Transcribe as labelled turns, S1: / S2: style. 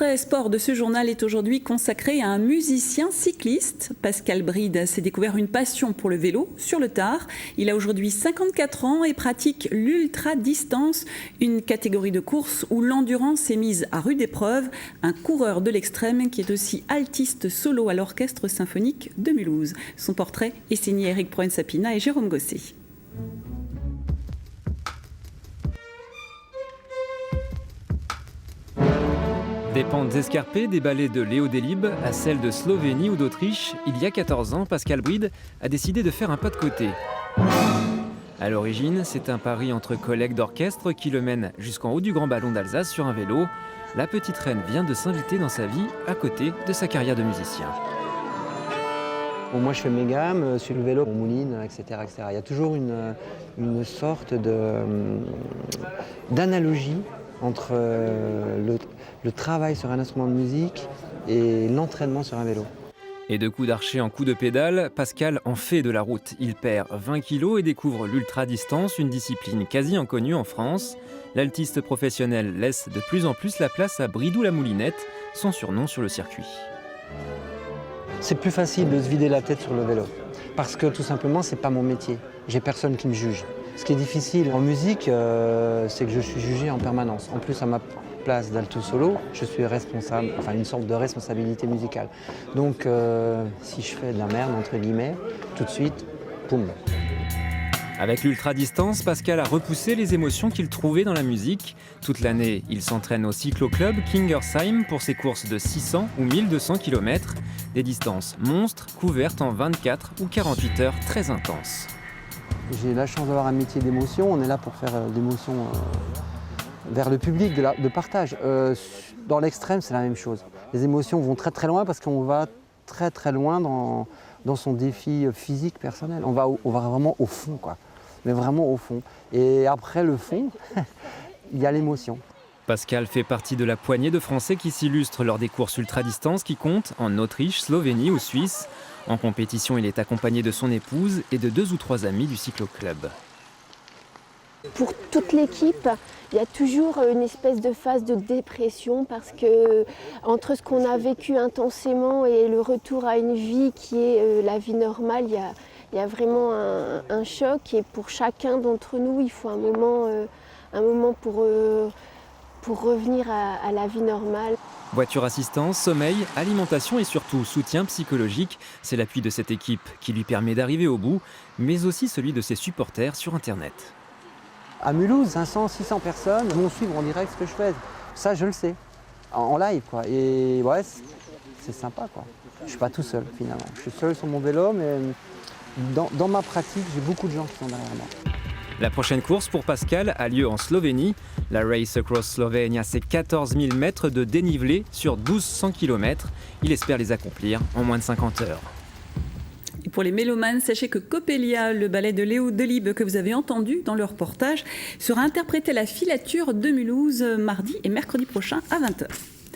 S1: portrait sport de ce journal est aujourd'hui consacré à un musicien cycliste. Pascal Bride s'est découvert une passion pour le vélo sur le tard. Il a aujourd'hui 54 ans et pratique l'ultra-distance, une catégorie de course où l'endurance est mise à rude épreuve. Un coureur de l'extrême qui est aussi altiste solo à l'Orchestre symphonique de Mulhouse. Son portrait est signé Eric Proen-Sapina et Jérôme Gosset.
S2: Des pentes escarpées, des ballets de Léo Delibes à celles de Slovénie ou d'Autriche, il y a 14 ans, Pascal Bride a décidé de faire un pas de côté. À l'origine, c'est un pari entre collègues d'orchestre qui le mène jusqu'en haut du Grand Ballon d'Alsace sur un vélo. La petite reine vient de s'inviter dans sa vie à côté de sa carrière de musicien.
S3: Bon, moi, je fais mes gammes sur le vélo, on mouline, etc., etc. Il y a toujours une sorte d'analogie entre le travail sur un instrument de musique et l'entraînement sur un vélo.
S2: Et de coups d'archer en coups de pédale, Pascal en fait de la route. Il perd 20 kilos et découvre l'ultra-distance, une discipline quasi inconnue en France. L'altiste professionnel laisse de plus en plus la place à Bridou-la-Moulinette, son surnom sur le circuit.
S3: C'est plus facile de se vider la tête sur le vélo, parce que tout simplement, c'est pas mon métier. J'ai personne qui me juge. Ce qui est difficile en musique, c'est que je suis jugé en permanence. En plus, à ma place d'alto solo, je suis responsable, enfin une sorte de responsabilité musicale. Donc, si je fais de la merde, entre guillemets, tout de suite, poum.
S2: Avec l'ultra-distance, Pascal a repoussé les émotions qu'il trouvait dans la musique. Toute l'année, il s'entraîne au cyclo-club Kingersheim pour ses courses de 600 ou 1200 km. Des distances monstres, couvertes en 24 ou 48 heures très intenses.
S3: J'ai la chance d'avoir un métier d'émotion. On est là pour faire d'émotion vers le public, de partage. Dans l'extrême, c'est la même chose. Les émotions vont très très loin parce qu'on va très très loin dans son défi physique personnel. On va vraiment au fond, quoi. Mais vraiment au fond. Et après le fond, il y a l'émotion.
S2: Pascal fait partie de la poignée de Français qui s'illustrent lors des courses ultra-distance qui comptent en Autriche, Slovénie ou Suisse. En compétition, il est accompagné de son épouse et de 2 ou 3 amis du cyclo-club.
S4: Pour toute l'équipe, il y a toujours une espèce de phase de dépression parce que entre ce qu'on a vécu intensément et le retour à une vie qui est la vie normale, il y a vraiment un choc. Et pour chacun d'entre nous, il faut un moment pour revenir à la vie normale.
S2: Voiture assistance, sommeil, alimentation et surtout soutien psychologique, c'est l'appui de cette équipe qui lui permet d'arriver au bout, mais aussi celui de ses supporters sur Internet.
S3: À Mulhouse, 500, 600 personnes vont suivre en direct ce que je fais. Ça, je le sais, en live, quoi. Et ouais, c'est sympa, quoi. Je suis pas tout seul, finalement. Je suis seul sur mon vélo, mais dans ma pratique, j'ai beaucoup de gens qui sont derrière moi.
S2: La prochaine course pour Pascal a lieu en Slovénie. La Race Across Slovenia, c'est 14 000 mètres de dénivelé sur 1200 km. Il espère les accomplir en moins de 50 heures.
S1: Et pour les mélomanes, sachez que Coppelia, le ballet de Léo Delibes que vous avez entendu dans le reportage, sera interprété à la Filature de Mulhouse mardi et mercredi prochain à 20h.